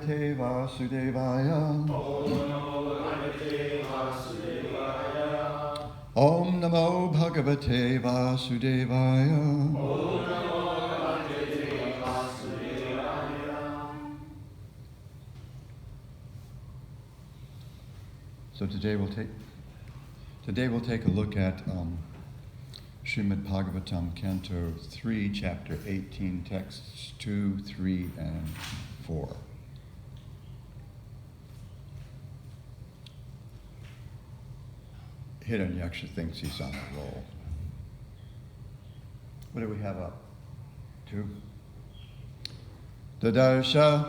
Bhagavate Vasudevaya. Om Namo Bhagavate Vasudevaya. So today we'll take a look at Srimad Bhagavatam, Canto 3, Chapter 18, texts 2, 3, and 4. Hiranyaksha thinks he's on a roll. What do we have up? 2. Dadarsha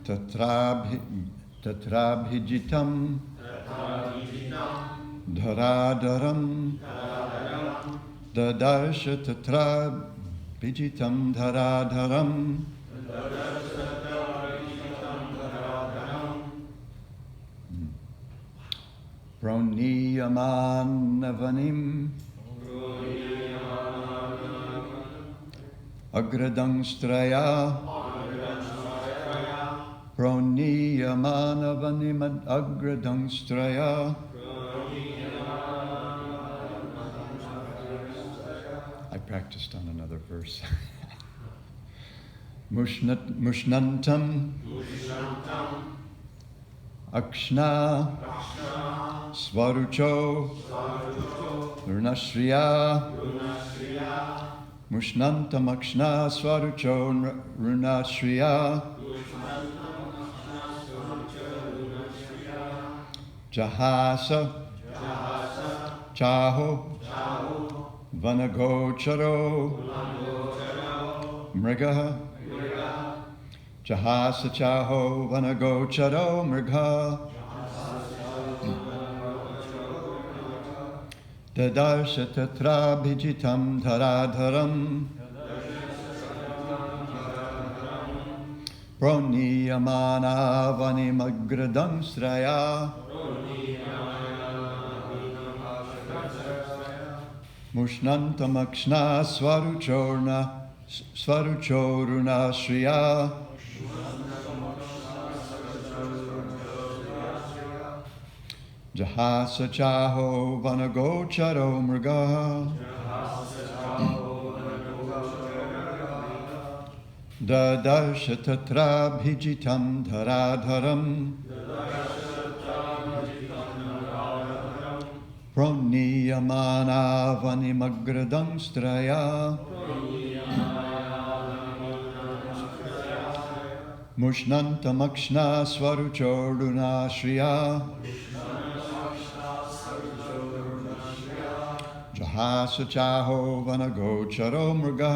tatrabhijitam Dharadaram Dadarsha tatrabhijitam Dharadaram Praniyamannavanim Agradangstraya Praniyamannavanim Agradangstraya. I practiced on another verse. Mushnantam Akshna Svarucho Runashriya Mushnantam Akshna Svarucho Runashriya Jahasa Chaho Vanagocharo Mrigaha Jahasa Chaho Vanagocharo Mrigaha Dadarsha Tatrabhijitam Dharadharam Praniyamana Vanimagradam Sraya Mushnantamakshna Svaruchoruna Shriya Jahasa Chaho Vanagocharo Mriga Dadarsha Tatrabhijitam Dharadharam Praniyamana Vanimagradam Straya Mushnantamakshna Svaruchoruna Shriya Jahasa Chaho Vanagocharo Mriga.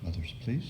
Others, please.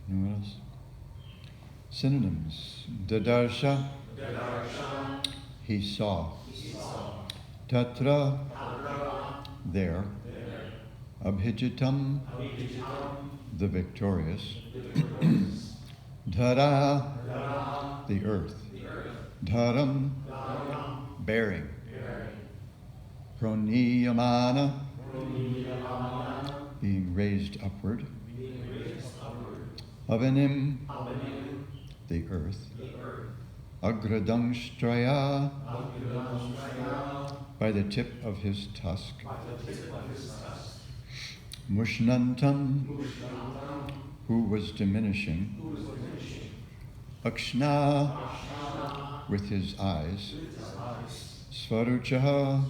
And what else? Synonyms. Dadarsha. he saw. Tatra, there. Abhijitam, the victorious. Dhara, the earth. Dharam, bearing. Praniyamana, being raised upward. Avanim, the earth. Agradangstraya, by the tip of his tusk. Mushnantam, who was diminishing. Akshna, with his eyes. Svaruchaha,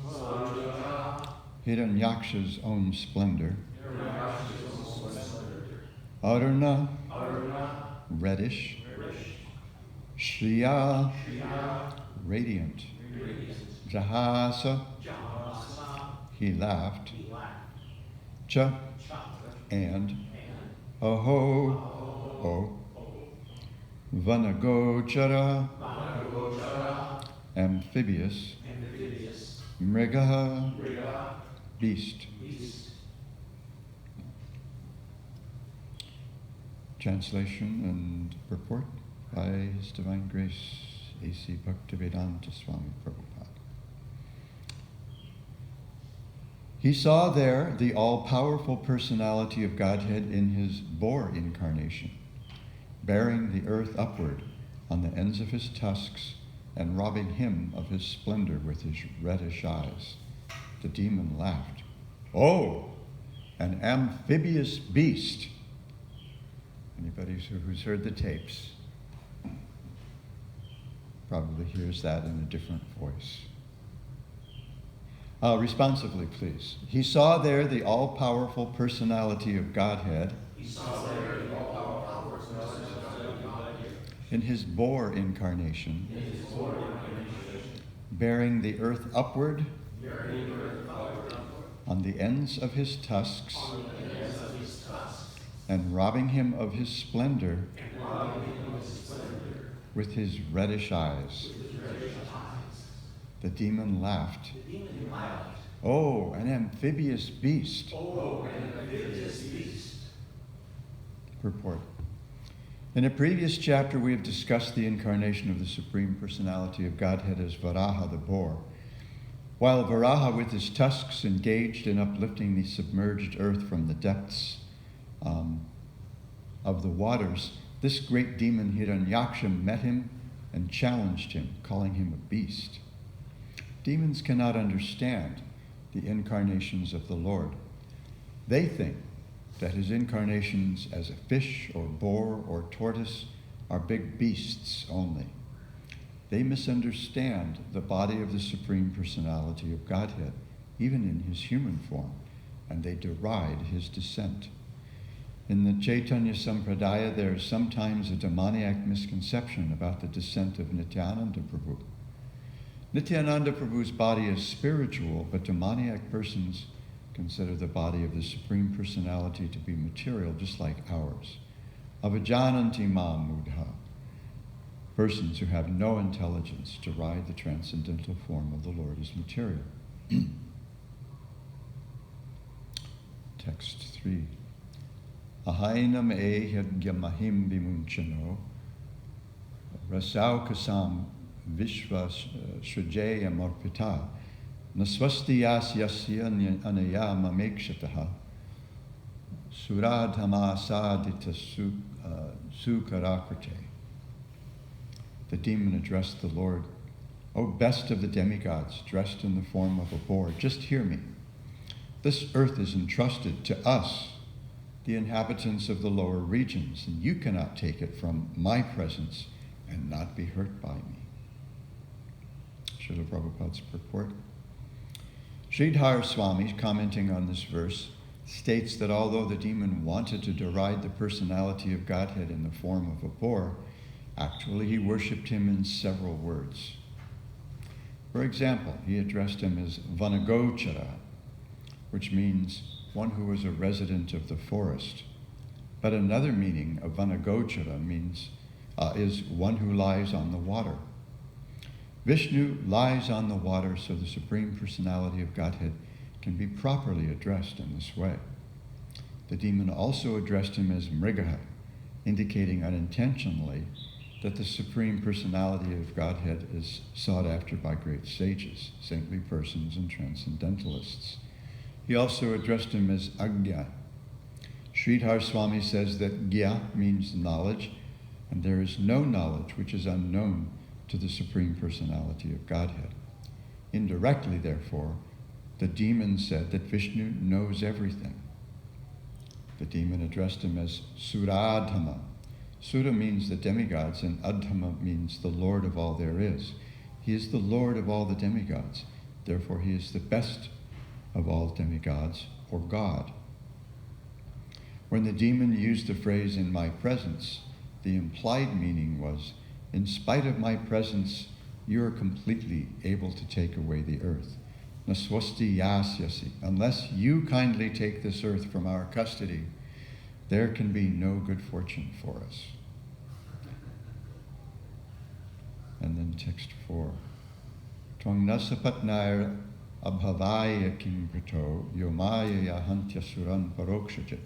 Hiranyaksha's own splendor. Aruna, reddish. Shriya, radiant. Jahasa, he laughed. Cha, and. Aho, oh. Vanagochara, amphibious. Mrigaha, beast. Translation and purport by His Divine Grace A.C. Bhaktivedanta Swami Prabhupada. He saw there the all-powerful personality of Godhead in his boar incarnation, bearing the earth upward on the ends of his tusks and robbing him of his splendor with his reddish eyes. The demon laughed. Oh, an amphibious beast. Anybody who's heard the tapes probably hears that in a different voice. Responsively, please. He saw there the all-powerful personality of Godhead in his boar incarnation, bearing the earth upward on the ends of his tusks and robbing him of his splendor with his reddish eyes. The demon laughed. Oh, an amphibious beast. Purport. In a previous chapter, we have discussed the incarnation of the Supreme Personality of Godhead as Varaha, the boar. While Varaha, with his tusks, engaged in uplifting the submerged earth from the depths of the waters, this great demon Hiranyaksha met him and challenged him, calling him a beast. Demons cannot understand the incarnations of the Lord. They think that his incarnations as a fish or boar or tortoise are big beasts only. They misunderstand the body of the Supreme Personality of Godhead, even in his human form, and they deride his descent. In the Chaitanya Sampradaya, there is sometimes a demoniac misconception about the descent of Nityananda Prabhu. Nityananda Prabhu's body is spiritual, but demoniac persons consider the body of the Supreme Personality to be material, just like ours. Avajananti mam mudha. Persons who have no intelligence deride the transcendental form of the Lord as material. Text 3. Ahainam ehyadgyamahim vimunchano rasaukasam vishva shrajaya marpita nasvastiyas yasya anaya mamekshataha suradhamasadita sukarakrite. The demon addressed the Lord. O best of the demigods, dressed in the form of a boar, just hear me. This earth is entrusted to us, the inhabitants of the lower regions, and you cannot take it from my presence and not be hurt by me. Srila Prabhupada's purport. Sridhar Swami, commenting on this verse, states that although the demon wanted to deride the personality of Godhead in the form of a boar, actually he worshipped him in several words. For example, he addressed him as Vanagochara, which means one who is a resident of the forest. But another meaning of Vanagochara means is one who lies on the water. Vishnu lies on the water so the Supreme Personality of Godhead can be properly addressed in this way. The demon also addressed him as Mrigaha, indicating unintentionally that the Supreme Personality of Godhead is sought after by great sages, saintly persons, and transcendentalists. He also addressed him as Agya. Sridhar Swami says that Gya means knowledge, and there is no knowledge which is unknown to the Supreme Personality of Godhead. Indirectly, therefore, the demon said that Vishnu knows everything. The demon addressed him as Suradhama. Sura means the demigods, and Adhama means the Lord of all there is. He is the Lord of all the demigods. Therefore, he is the best of all demigods, or God. When the demon used the phrase, "in my presence," the implied meaning was, in spite of my presence, you are completely able to take away the earth. Naswasti yasyasi. Unless you kindly take this earth from our custody, there can be no good fortune for us. And then text 4. Twang nasapatnair abhavaya kim prato yomaya yahantya suran parokshajit.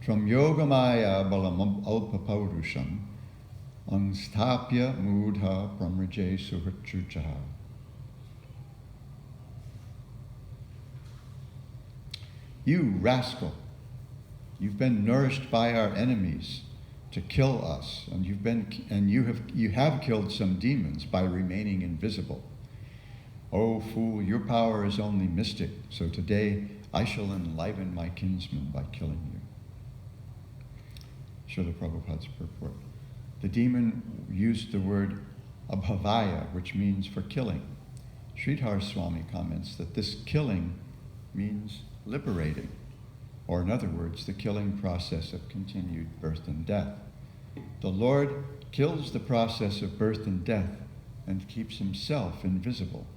Tram yogamaya balam alpapaurusham angstapya mudha pramrajay suhritchuchaha. You rascal, you've been nourished by our enemies to kill us, and you have killed some demons by remaining invisible. Oh fool, your power is only mystic, so today I shall enliven my kinsmen by killing you. Srila Prabhupada's purport. The demon used the word abhavaya, which means for killing. Sridhar Swami comments that this killing means liberating, or in other words, the killing process of continued birth and death. The Lord kills the process of birth and death and keeps himself invisible.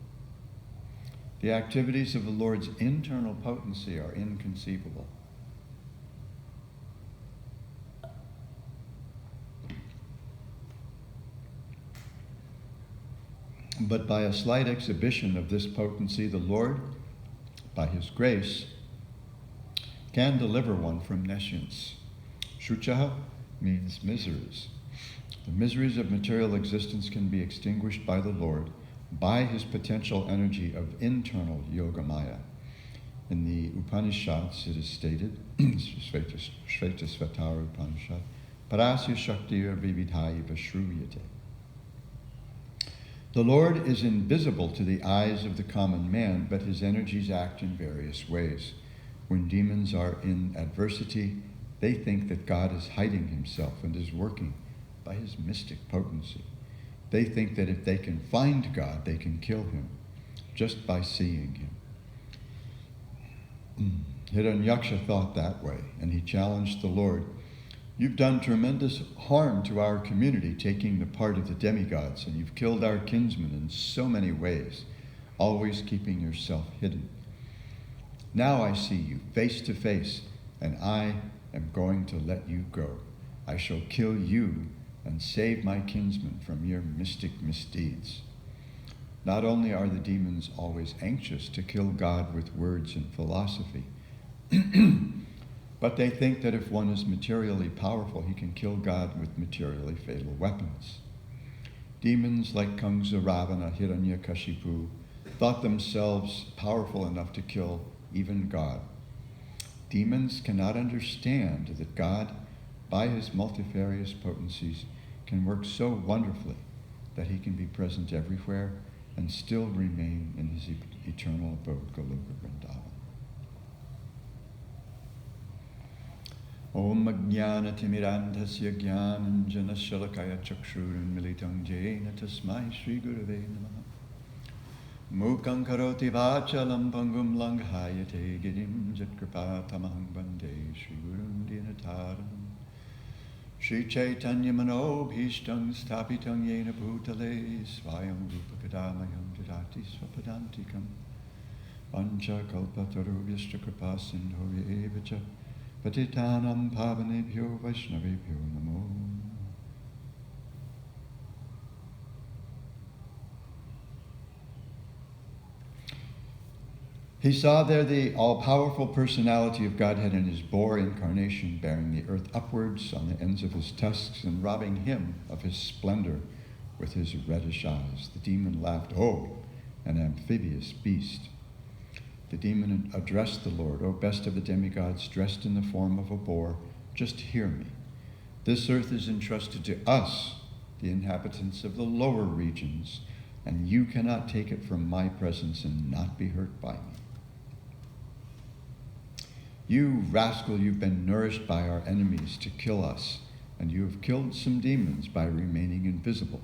The activities of the Lord's internal potency are inconceivable. But by a slight exhibition of this potency, the Lord, by his grace, can deliver one from nescience. Shuchaha means miseries. The miseries of material existence can be extinguished by the Lord by his potential energy of internal yogamaya. In the Upanishads it is stated, Shvetasvatara Upanishad, Parasya Shaktir Vividhaya Vashruyate. The Lord is invisible to the eyes of the common man, but his energies act in various ways. When demons are in adversity, they think that God is hiding himself and is working by his mystic potency. They think that if they can find God, they can kill him just by seeing him. Hiranyaksha thought that way, and he challenged the Lord. You've done tremendous harm to our community, taking the part of the demigods, and you've killed our kinsmen in so many ways, always keeping yourself hidden. Now I see you face to face, and I am going to let you go. I shall kill you and save my kinsmen from your mystic misdeeds. Not only are the demons always anxious to kill God with words and philosophy, but they think that if one is materially powerful, he can kill God with materially fatal weapons. Demons like Kamsa, Ravana, Hiranyakashipu thought themselves powerful enough to kill even God. Demons cannot understand that God, by his multifarious potencies, can work so wonderfully that he can be present everywhere and still remain in his eternal abode, Goloka Vrindavan. Om Ajnana Timirandhasya Jnananjana Shalakaya Chakshurun Militam Jena Tasmai Shri Gurave Namaha. Mukhaṁ karoti vachalam pangum langhayate girim jatkripa tamaham vande Shri Gurum Dinataram. Shri Chaitanya Manobhishtam Sthapitam Yena Bhutale Svayam Rupakadamayam Jadati Swapadantikam Pancha Kalpatarubhyascha Kripa Sindhovya Evacha Patitanam Pavanebhyo Vaishnavebhyo Namo. He saw there the all-powerful personality of Godhead in his boar incarnation, bearing the earth upwards on the ends of his tusks and robbing him of his splendor with his reddish eyes. The demon laughed, "Oh, an amphibious beast." The demon addressed the Lord, "O best of the demigods, dressed in the form of a boar, just hear me. This earth is entrusted to us, the inhabitants of the lower regions, and you cannot take it from my presence and not be hurt by me. You rascal, you've been nourished by our enemies to kill us, and you have killed some demons by remaining invisible.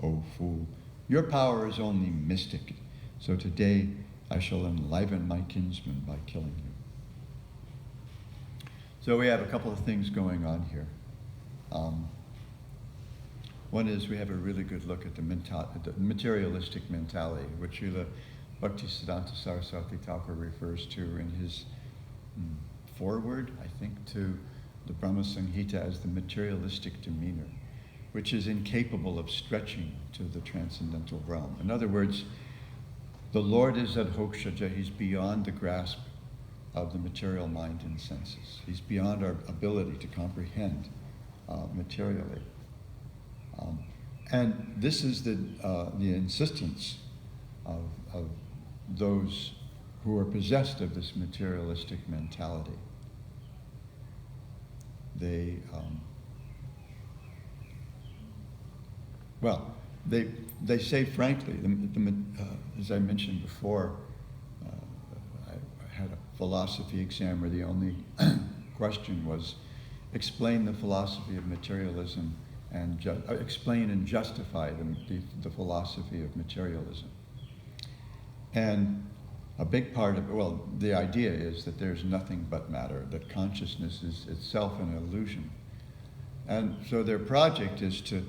O fool, your power is only mystic, so today I shall enliven my kinsman by killing you." So we have a couple of things going on here. One is we have a really good look at the materialistic mentality, which Srila Bhaktisiddhanta Saraswati Thakur refers to in his foreword, I think, to the Brahma Samhita as the materialistic demeanor, which is incapable of stretching to the transcendental realm. In other words, the Lord is adhokshaja, he's beyond the grasp of the material mind and senses. He's beyond our ability to comprehend materially. And this is the insistence of those who are possessed of this materialistic mentality. They, they say frankly, as I mentioned before, I had a philosophy exam where the only question was, explain the philosophy of materialism and explain and justify the philosophy of materialism. And a big part of, the idea is that there's nothing but matter, that consciousness is itself an illusion. And so their project is to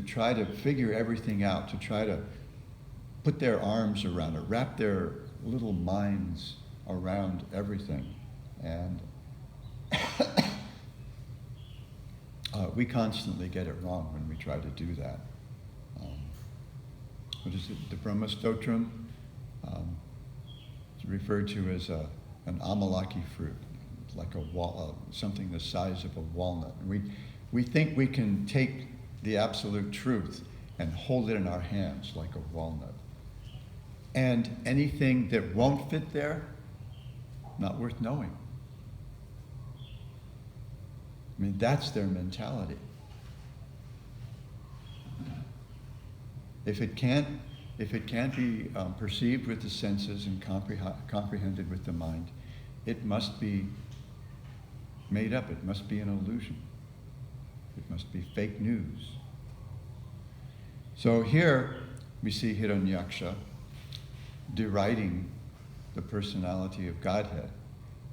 try to figure everything out, to try to put their arms around it, wrap their little minds around everything. And we constantly get it wrong when we try to do that. What is it? The Brahma Stotram? It's referred to as an amalaki fruit, like something the size of a walnut. We think we can take the absolute truth and hold it in our hands like a walnut. And anything that won't fit there, not worth knowing. I mean, that's their mentality. If it can't be perceived with the senses and comprehended with the mind, it must be made up. It must be an illusion. It must be fake news. So here we see Hiranyaksha deriding the personality of Godhead.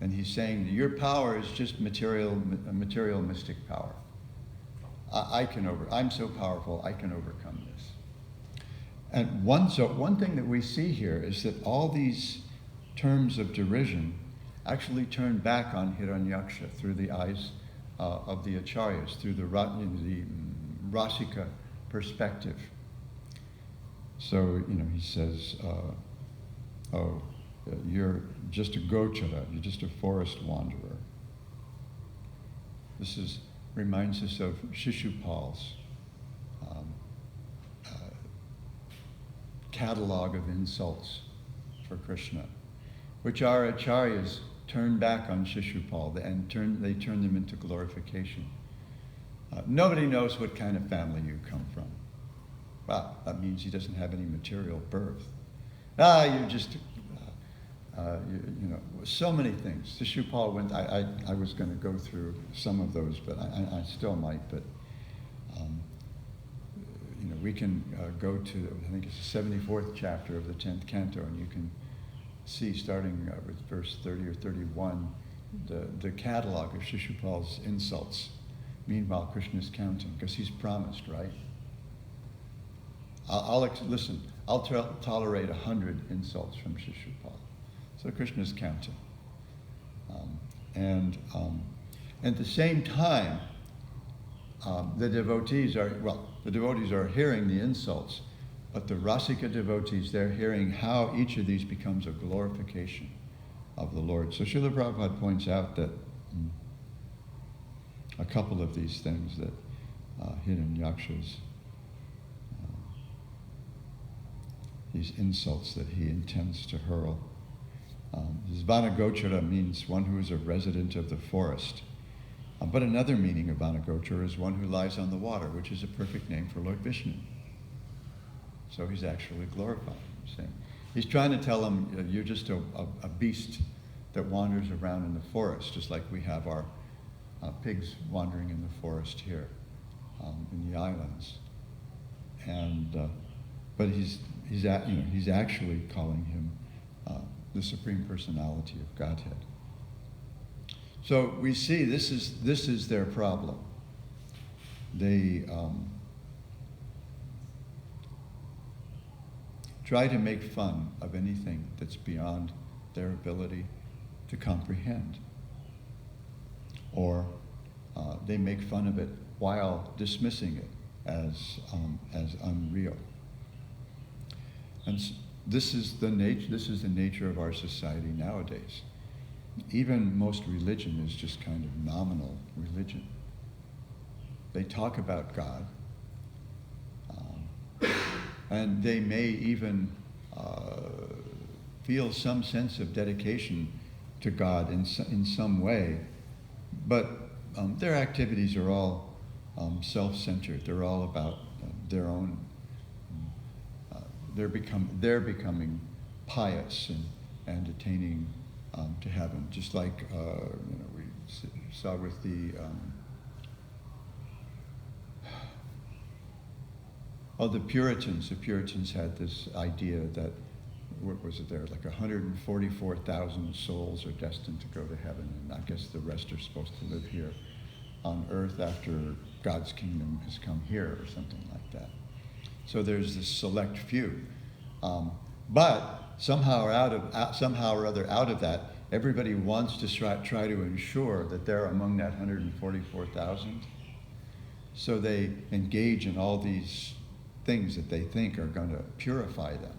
And he's saying that your power is just material mystic power. I'm so powerful, I can overcome this. And one thing that we see here is that all these terms of derision actually turn back on Hiranyaksha through the eyes of the acharyas, through the Rasika perspective. So, he says, you're just a gochara, you're just a forest wanderer. This reminds us of Shishupal's catalog of insults for Krishna, which our acharyas turn back on Shishupal and they turn them into glorification. Nobody knows what kind of family you come from. Well, that means he doesn't have any material birth. You're just, so many things. Shishupal went, I was going to go through some of those, but I still might, but we can go to, I think it's the 74th chapter of the 10th canto, and you can see, starting with verse 30 or 31, the catalog of Shishupal's insults. Meanwhile, Krishna's counting, because he's promised, right? I'll tolerate 100 insults from Shishupal. So Krishna's counting. And at the same time, the devotees are hearing the insults, But the Rasika devotees, they're hearing how each of these becomes a glorification of the Lord. So Srila Prabhupada points out that a couple of these things that Hiranyakshas, these insults that he intends to hurl. Vanagochara means one who is a resident of the forest. But another meaning of Vanagochara is one who lies on the water, which is a perfect name for Lord Vishnu. So he's actually glorifying him, saying, he's trying to tell him, you're just a beast that wanders around in the forest, just like we have our pigs wandering in the forest here in the islands. And but he's actually calling him the Supreme Personality of Godhead. So we see this is their problem. They try to make fun of anything that's beyond their ability to comprehend. Or they make fun of it while dismissing it as unreal. And this is the nature of our society nowadays. Even most religion is just kind of nominal religion. They talk about God, and they may even feel some sense of dedication to God in some way, but their activities are all self-centered. They're all about their own. They're becoming pious and attaining to heaven, just like we saw with the the Puritans. The Puritans had this idea that, what was it there, like 144,000 souls are destined to go to heaven, and I guess the rest are supposed to live here on earth after God's kingdom has come here, or something like that. So there's this select few. But somehow or other out of that, everybody wants to try to ensure that they're among that 144,000. So they engage in all these things that they think are going to purify them.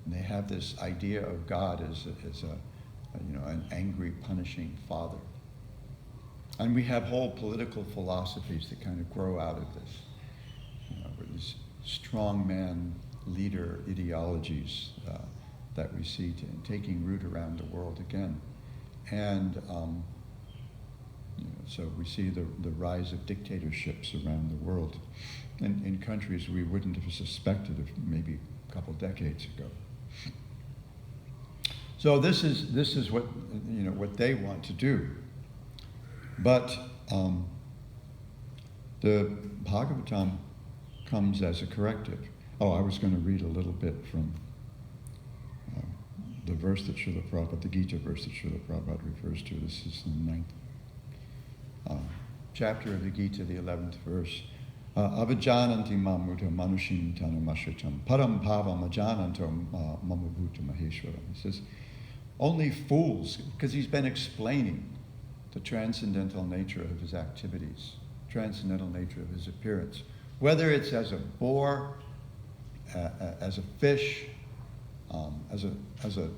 And they have this idea of God as an angry, punishing father. And we have whole political philosophies that kind of grow out of this. These strongman leader ideologies that we see taking root around the world again. And so we see the rise of dictatorships around the world in countries we wouldn't have suspected of maybe a couple decades ago. So this is what what they want to do. But the Bhagavatam comes as a corrective. I was going to read a little bit from the verse that Srila Prabhupada, the Gita verse that Srila Prabhupada refers to. This is the 9th chapter of the Gita, the 11th verse. Avajananti mamuta manushim tanamashritam param bhavam ajananto mamabhuta maheshwaram. He says, only fools, because he's been explaining the transcendental nature of his activities, transcendental nature of his appearance, whether it's as a boar, as a fish, as a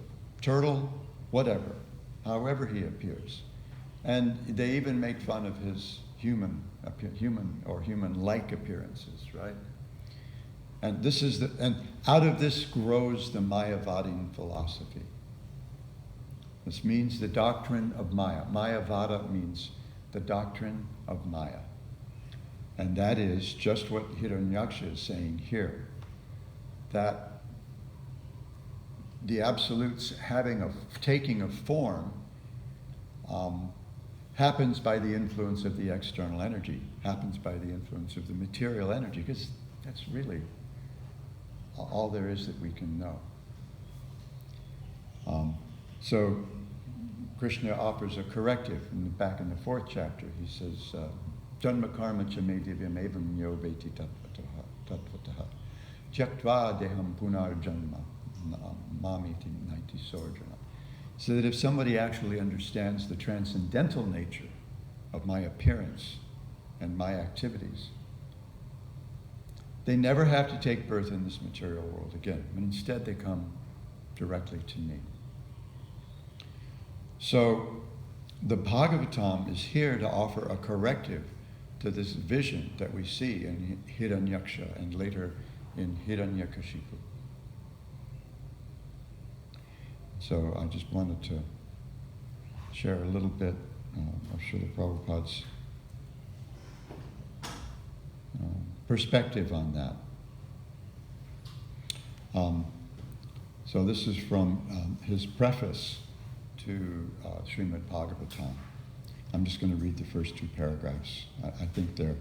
turtle, whatever, however he appears. And they even make fun of his human or human-like appearances, right? And and out of this grows the Mayavadian philosophy. This means the doctrine of Maya. Mayavada means the doctrine of Maya. And that is just what Hiranyaksha is saying here, that the absolutes taking a form happens by the influence of the external energy, happens by the influence of the material energy, because that's really all there is that we can know. So Krishna offers a corrective back in the 4th chapter. He says, Janma karma cha me divyam evam yo veti tattvataha tyaktva deham punar janma mamiti naiti sorjana. So that if somebody actually understands the transcendental nature of my appearance and my activities, They never have to take birth in this material world again, but instead they come directly to me. So the Bhagavatam is here to offer a corrective to this vision that we see in Hiranyaksha and later in Hiranyakashipu. So I just wanted to share a little bit of Srila Prabhupada's perspective on that. So this is from his preface to Srimad Bhagavatam. I'm just going to read the first two paragraphs. I think they're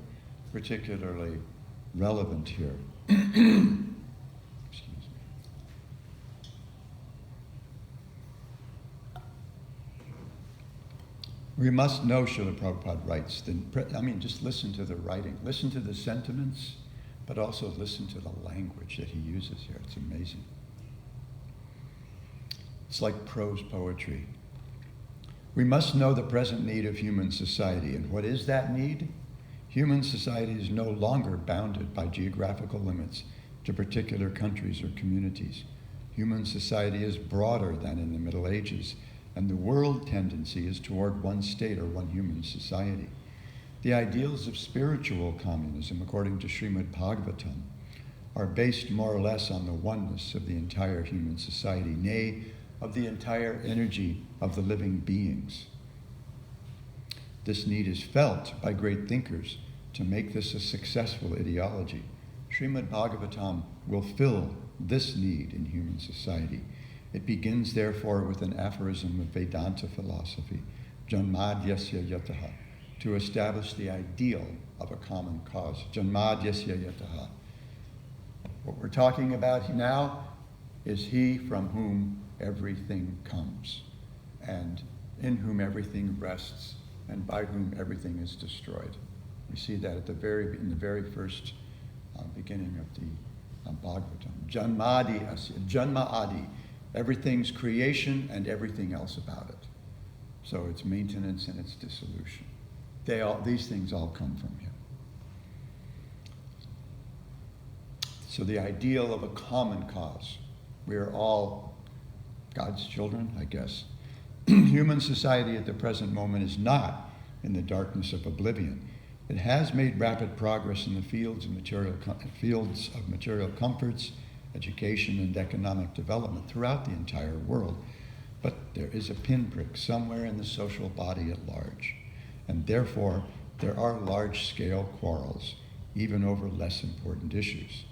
particularly relevant here. Excuse me. We must know, Srila Prabhupada writes, just listen to the writing, listen to the sentiments, but also listen to the language that he uses here. It's amazing. It's like prose poetry. We must know the present need of human society. And what is that need? Human society is no longer bounded by geographical limits to particular countries or communities. Human society is broader than in the Middle Ages, and the world tendency is toward one state or one human society. The ideals of spiritual communism, according to Srimad Bhagavatam, are based more or less on the oneness of the entire human society, nay, of the entire energy of the living beings. This need is felt by great thinkers to make this a successful ideology. Srimad Bhagavatam will fill this need in human society. It begins, therefore, with an aphorism of Vedanta philosophy, Janmadyasya yataha, to establish the ideal of a common cause. Janmadyasya yataha. What we're talking about now is he from whom everything comes, and in whom everything rests, and by whom everything is destroyed. We see that in the very first beginning of the Bhagavatam. Janma Adi, everything's creation and everything else about it. So its maintenance and its dissolution. These things all come from him. So the ideal of a common cause. We are all God's children, I guess. Human society at the present moment is not in the darkness of oblivion. It has made rapid progress in the fields of material comforts, education, and economic development throughout the entire world. But there is a pinprick somewhere in the social body at large, and therefore there are large-scale quarrels, even over less important issues.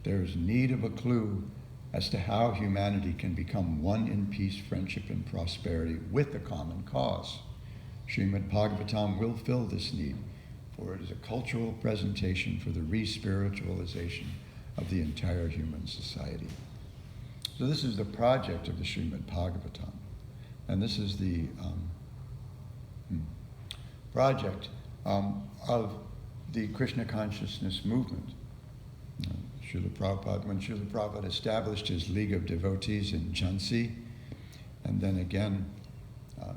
There is need of a clue as to how humanity can become one in peace, friendship, and prosperity with a common cause. Srimad Bhagavatam will fill this need, for it is a cultural presentation for the re-spiritualization of the entire human society. So this is the project of the Srimad Bhagavatam. And this is the project of the Krishna consciousness movement. Srila Prabhupada, when Srila Prabhupada established his League of Devotees in Jhansi, and then again,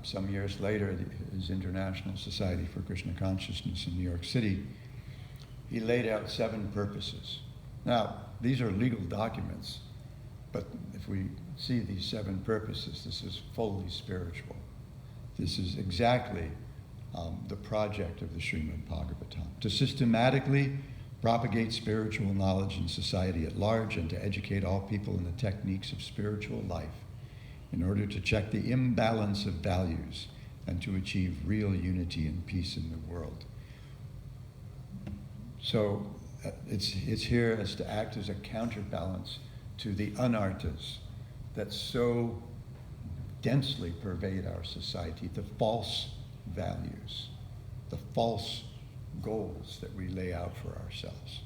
some years later, his International Society for Krishna Consciousness in New York City, he laid out 7 purposes. Now, these are legal documents, but if we see these 7 purposes, this is fully spiritual. This is exactly the project of the Srimad Bhagavatam, to systematically propagate spiritual knowledge in society at large and to educate all people in the techniques of spiritual life in order to check the imbalance of values and to achieve real unity and peace in the world. So it's here as to act as a counterbalance to the anarthas that so densely pervade our society, the false values, the false goals that we lay out for ourselves,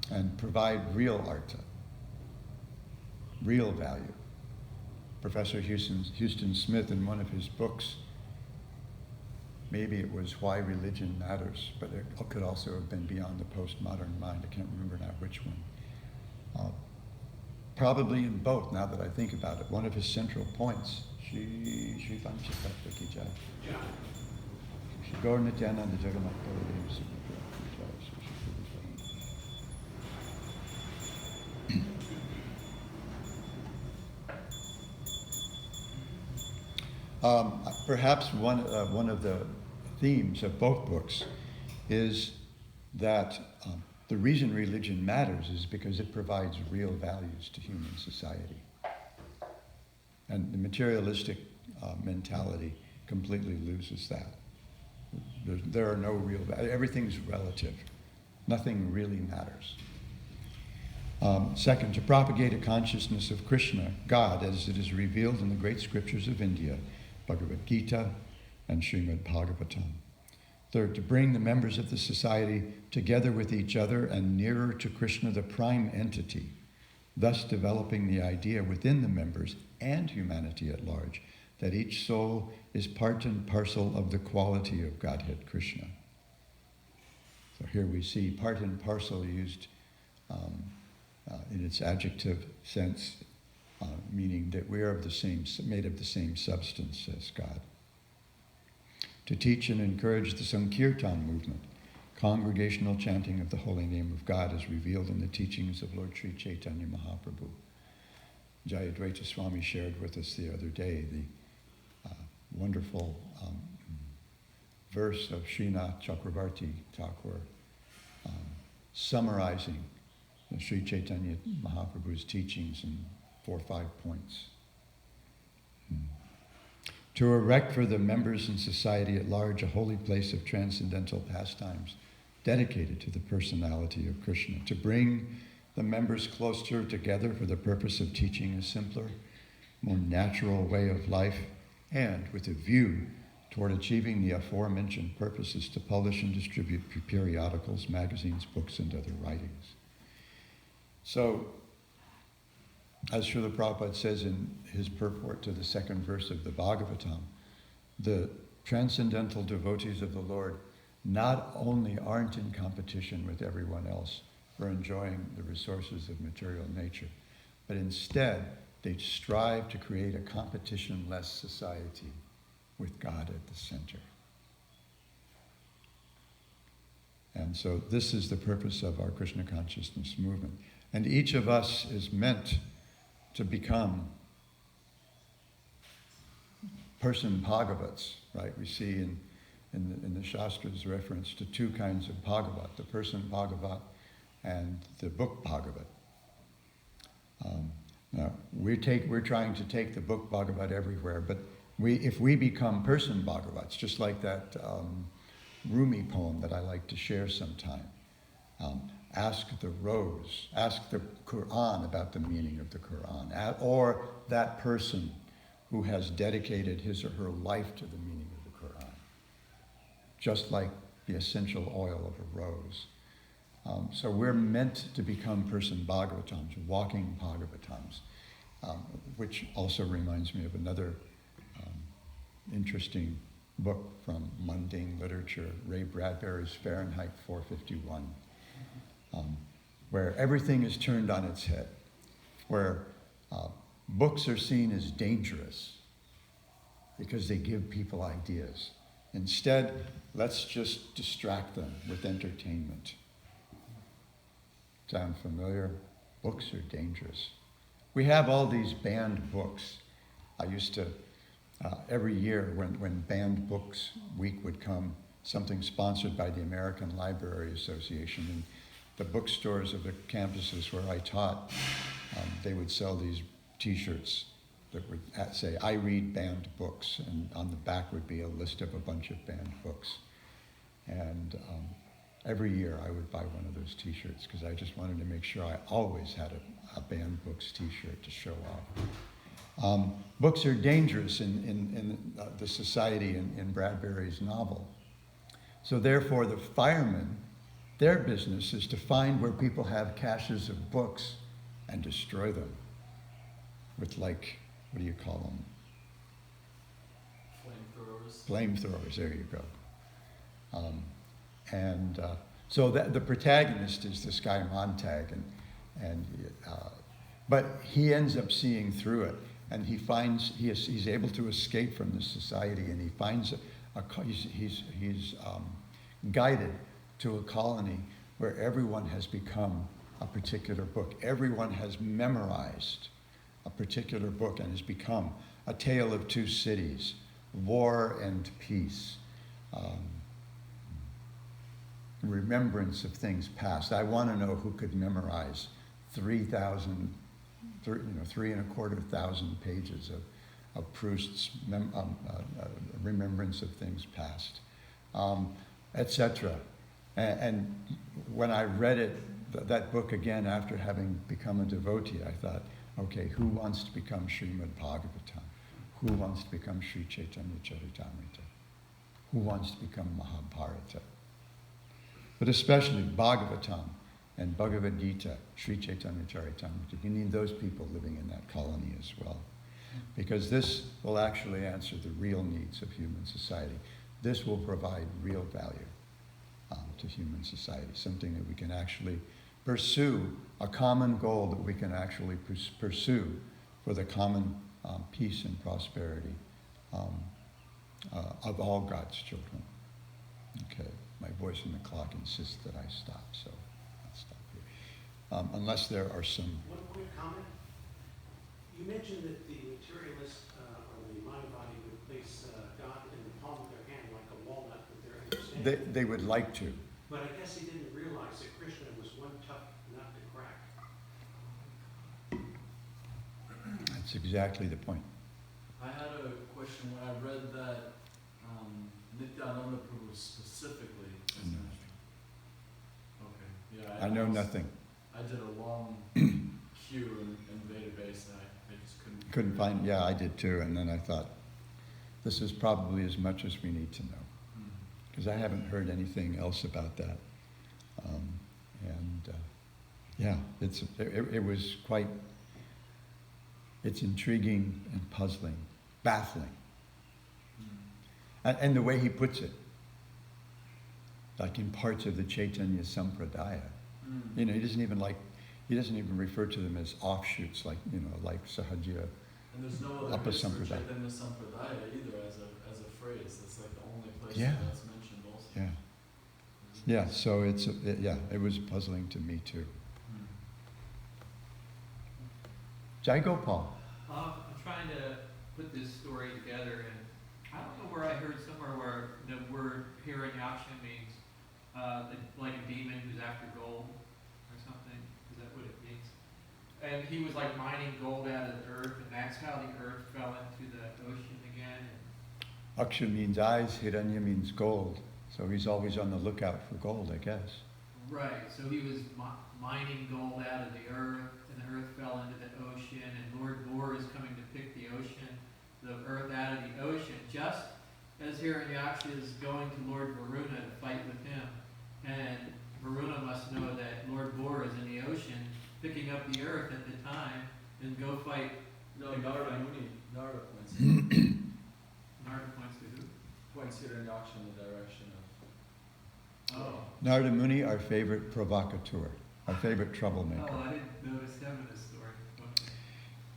and provide real artha, real value. Professor Houston Smith, in one of his books, maybe it was Why Religion Matters, but it could also have been Beyond the Postmodern Mind. I can't remember now which one. Probably in both, now that I think about it. One of his central points, Shri Panchatattva ki jai. Gaur Nityananda Jagannath Baladev Subhadra ki jai. Perhaps one of the themes of both books is that the reason religion matters is because it provides real values to human society. And the materialistic mentality completely loses that. There are no real values. Everything's relative. Nothing really matters. Second, to propagate a consciousness of Krishna, God, as it is revealed in the great scriptures of India, Bhagavad Gita and Srimad Bhagavatam. Third, to bring the members of the society together with each other and nearer to Krishna, the prime entity, thus developing the idea within the members and humanity at large that each soul is part and parcel of the quality of Godhead Krishna. So here we see part and parcel used in its adjective sense, meaning that we are made of the same substance as God. To teach and encourage the Sankirtan movement, congregational chanting of the holy name of God as revealed in the teachings of Lord Sri Chaitanya Mahaprabhu. Jayadvaita Swami shared with us the other day the wonderful verse of Srinath Chakravarti Thakur summarizing Sri Chaitanya Mahaprabhu's teachings in 4 or 5 points. To erect for the members in society at large a holy place of transcendental pastimes dedicated to the personality of Krishna. To bring the members closer together for the purpose of teaching a simpler, more natural way of life, and with a view toward achieving the aforementioned purposes, to publish and distribute periodicals, magazines, books, and other writings. So, as Srila Prabhupada says in his purport to the second verse of the Bhagavatam, the transcendental devotees of the Lord not only aren't in competition with everyone else for enjoying the resources of material nature, but instead they strive to create a competition-less society with God at the center. And so this is the purpose of our Krishna consciousness movement. And each of us is meant to become person Bhagavats, right? We see in the Shastras reference to 2 kinds of Bhagavat, the person Bhagavat and the book Bhagavat. Now, we're trying to take the book Bhagavat everywhere, but if we become person Bhagavats, just like that Rumi poem that I like to share sometime, ask the rose, ask the Quran about the meaning of the Quran, or that person who has dedicated his or her life to the meaning of the Quran, just like the essential oil of a rose. So we're meant to become person Bhagavatams, walking Bhagavatams, which also reminds me of another interesting book from mundane literature, Ray Bradbury's Fahrenheit 451, where everything is turned on its head, where books are seen as dangerous because they give people ideas. Instead, let's just distract them with entertainment. Sound familiar? Books are dangerous. We have all these banned books. I used to, every year when Banned Books Week would come, something sponsored by the American Library Association, and the bookstores of the campuses where I taught, they would sell these T-shirts that would say, "I read banned books," and on the back would be a list of a bunch of banned books. And every year I would buy one of those T-shirts because I just wanted to make sure I always had a banned books T-shirt to show off. Books are dangerous in the society in Bradbury's novel. So therefore the firemen, their business is to find where people have caches of books and destroy them with, like, what do you call them? Flamethrowers, there you go. So that the protagonist is this guy Montag, but he ends up seeing through it, and he finds he's able to escape from this society, and he finds he's guided to a colony where everyone has become a particular book. Everyone has memorized a particular book and has become A Tale of Two Cities, war and peace, remembrance of things past. I want to know who could memorize 3,000, 3,250 pages of Proust's remembrance of things past, etc. And when I read it, that book again, after having become a devotee, I thought, okay, who wants to become Srimad Bhagavatam? Who wants to become Sri Chaitanya Charitamrita? Who wants to become Mahabharata? But especially Bhagavatam and Bhagavad Gita, Sri Chaitanya Charitamrita. You need those people living in that colony as well. Because this will actually answer the real needs of human society. This will provide real value to human society, something that we can actually pursue, a common goal that we can actually pursue for the common peace and prosperity of all God's children. Okay, my voice in the clock insists that I stop, so I'll stop here. Unless there are some... One quick comment. You mentioned that the materialist or the mind body would place God in the palm of their hand like a walnut with their understanding. They would like to. But I guess he didn't realize that Krishna was one tough nut to crack. That's exactly the point. I had a question when I read that Nityananda Prabhu specifically. No. Okay. Yeah. I know nothing. I did a long queue in database and I just couldn't Find, yeah, I did too, and then I thought, this is probably as much as we need to know. Because I haven't heard anything else about that. Yeah, it was quite, it's intriguing and puzzling, baffling. And the way he puts it, like in parts of the Chaitanya Sampradaya, he doesn't even refer to them as offshoots, like Sahajya. And there's no other place for Chaitanya Sampradaya either as a phrase. That's like the only place that's mentioned also. Yeah. Yeah, so it was puzzling to me too. Jai Gopal. I'm trying to put this story together, and I don't know where I heard somewhere where the word Hiranyaksha means like a demon who's after gold or something. Is that what it means? And he was like mining gold out of the earth, and that's how the earth fell into the ocean again. Aksha means eyes, Hiranya means gold. So he's always on the lookout for gold, I guess. Right, so he was mining gold out of the earth, and the earth fell into the ocean, and Lord Bor is coming to pick the earth out of the ocean, just as Hiranyaksha is going to Lord Varuna to fight with him. And Varuna must know that Lord Bor is in the ocean, picking up the earth at the time, and go fight. No, Narada Muni. Narada points. Narada points to who? Points Hiranyaksha in the direction of... Oh. Narada Muni, our favorite provocateur, our favorite troublemaker. Oh, I didn't notice him in this story. Okay.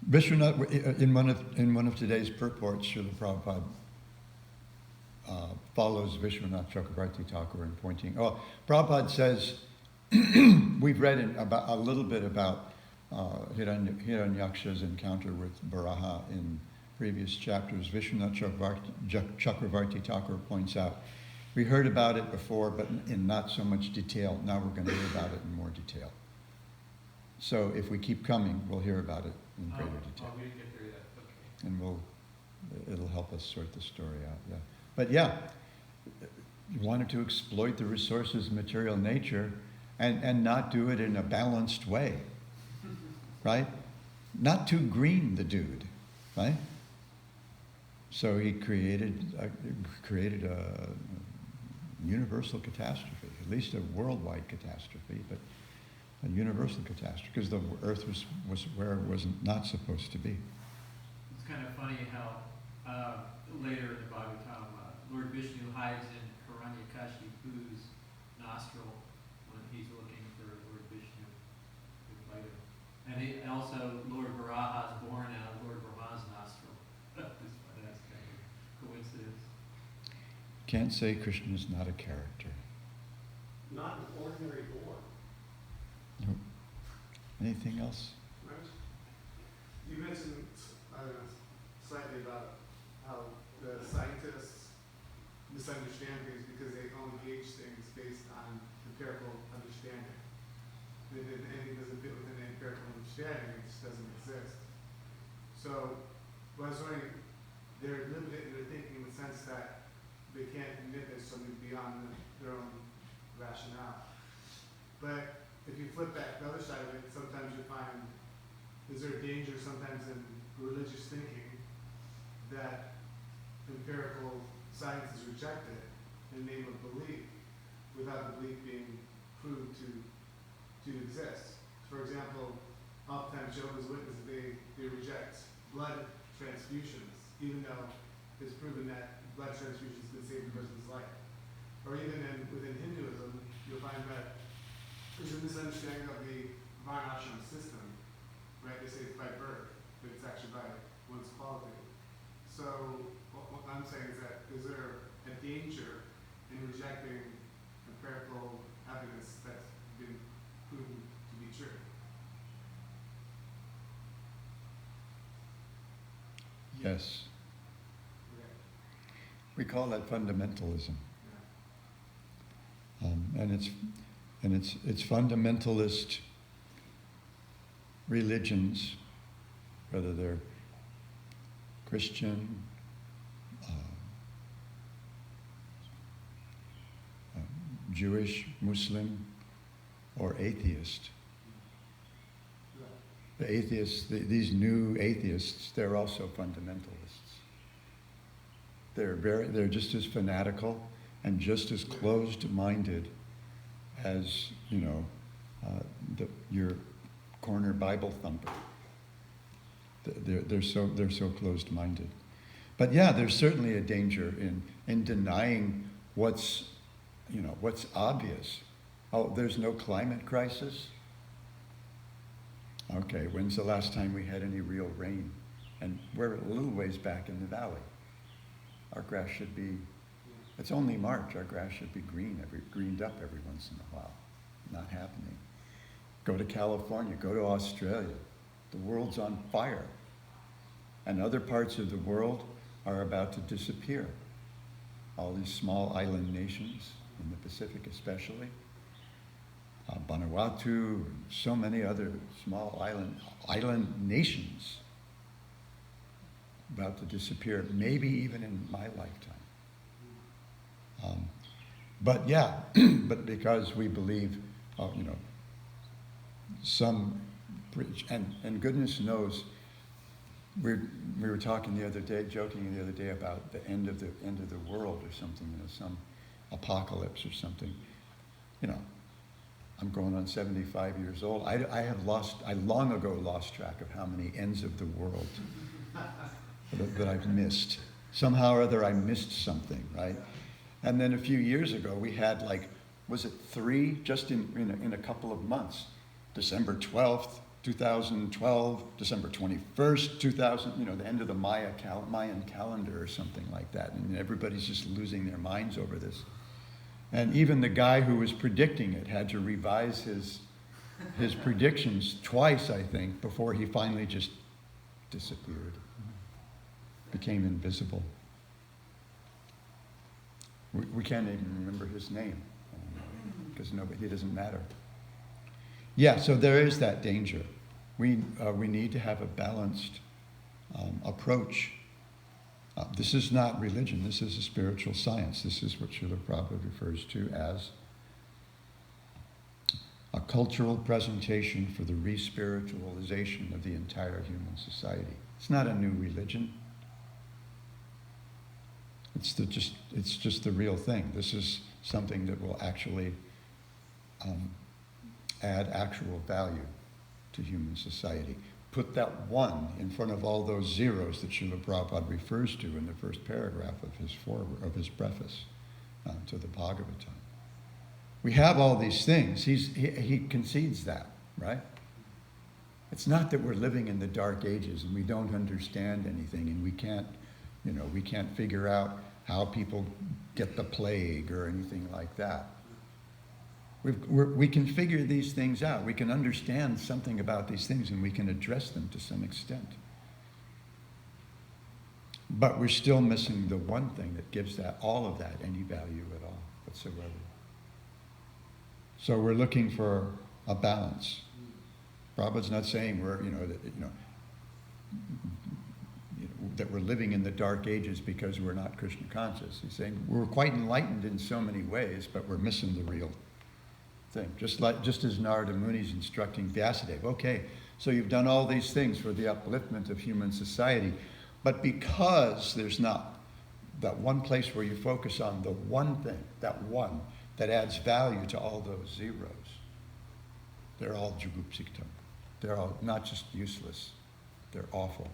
Vishwanath, in one of today's purports, Srila Prabhupada follows Vishwanath Chakravarti Thakur in pointing. Oh, Prabhupada says, we've read a little bit about Hiranyaksha's encounter with Varaha in previous chapters. Vishwanath Chakravarti Thakur points out, we heard about it before, but in not so much detail. Now we're going to hear about it in more detail. So if we keep coming, we'll hear about it in greater detail. We didn't get through that. Okay. And it'll help us sort the story out. Yeah. But yeah, you wanted to exploit the resources of material nature and not do it in a balanced way, right? Not too green, the dude, right? So he created a universal catastrophe, at least a worldwide catastrophe, but a universal catastrophe, because the earth was where it was not supposed to be. It's kind of funny how later in the Bhagavatam, Lord Vishnu hides in Hiranyakashipu's nostril when he's looking for Lord Vishnu to fight him. And also Lord Varaha is born out of Lord Brahma's nostril. That's kind of coincidence. Can't say Krishna is not a character. Not an ordinary boar. Nope. Anything else? You mentioned slightly about how the science understand things because they only gauge things based on empirical understanding. If anything doesn't fit within the empirical understanding, it just doesn't exist. So, I was wondering, they're limited in their thinking in the sense that they can't admit there's something beyond their own rationale. But if you flip back the other side of it, sometimes you find, is there a danger sometimes in religious thinking that empirical science is rejected in the name of belief, without the belief being proved to exist? For example, oftentimes Jehovah's Witnesses, they reject blood transfusions, even though it's proven that blood transfusions can save a person's life. Or even within Hinduism, you'll find that there's a misunderstanding of the Ashram system, right? They say it's by birth, but it's actually by one's quality. So what I'm saying is that, is there a danger in rejecting empirical evidence that's been proven to be true? Yes. Okay. We call that fundamentalism. Yeah. And it's fundamentalist religions, whether they're Christian, Jewish, Muslim, or atheist. The atheists, these new atheists, they're also fundamentalists. They're just as fanatical and just as closed-minded as, your corner Bible thumper. They're so closed-minded. But yeah, there's certainly a danger in denying what's obvious. Oh, there's no climate crisis? Okay, when's the last time we had any real rain? And we're a little ways back in the valley. Our grass should be, it's only March, our grass should be greened up every once in a while. Not happening. Go to California, go to Australia. The world's on fire. And other parts of the world are about to disappear. All these small island nations, in the Pacific especially, Vanuatu, and so many other small island nations about to disappear, maybe even in my lifetime. But yeah, but because we believe, some, and goodness knows, we were talking the other day, joking the other day about the end of the world or something, some apocalypse or something. I'm going on 75 years old. I long ago lost track of how many ends of the world that I've missed. Somehow or other I missed something, right? And then a few years ago we had was it 3 just in a couple of months? December 12th, 2012, December 21st, 2000, the end of the Mayan calendar or something like that. And everybody's just losing their minds over this. And even the guy who was predicting it had to revise his predictions twice, I think, before he finally just disappeared, became invisible. We can't even remember his name because he doesn't matter. Yeah, so there is that danger. We need to have a balanced approach. This is not religion. This is a spiritual science. This is what Srila Prabhupada refers to as a cultural presentation for the re-spiritualization of the entire human society. It's not a new religion. It's just the real thing. This is something that will actually add actual value to human society. Put that 1 in front of all those zeros that Srila Prabhupada refers to in the first paragraph of his preface to the Bhagavatam. We have all these things. He concedes that, right? It's not that we're living in the dark ages and we don't understand anything and we can't figure out how people get the plague or anything like that. We can figure these things out. We can understand something about these things and we can address them to some extent. But we're still missing the one thing that gives that, all of that, any value at all whatsoever. So we're looking for a balance. Prabhupada's not saying we're, that we're living in the dark ages because we're not Krishna conscious. He's saying we're quite enlightened in so many ways, but we're missing the real thing. Just as Narada Muni is instructing Vyasadeva, okay, so you've done all these things for the upliftment of human society, but because there's not that one place where you focus on the one thing, that one that adds value to all those zeros, they're all jugupsiktam. They're all not just useless, they're awful.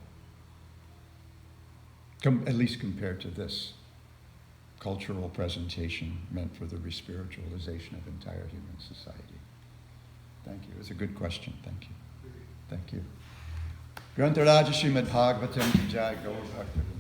At least compared to this cultural presentation meant for the respiritualization of entire human society. Thank you. It's a good question. Thank you. Thank you. Grantaraja Srimad Bhagavatam Ki Jai Gaur Bhakta.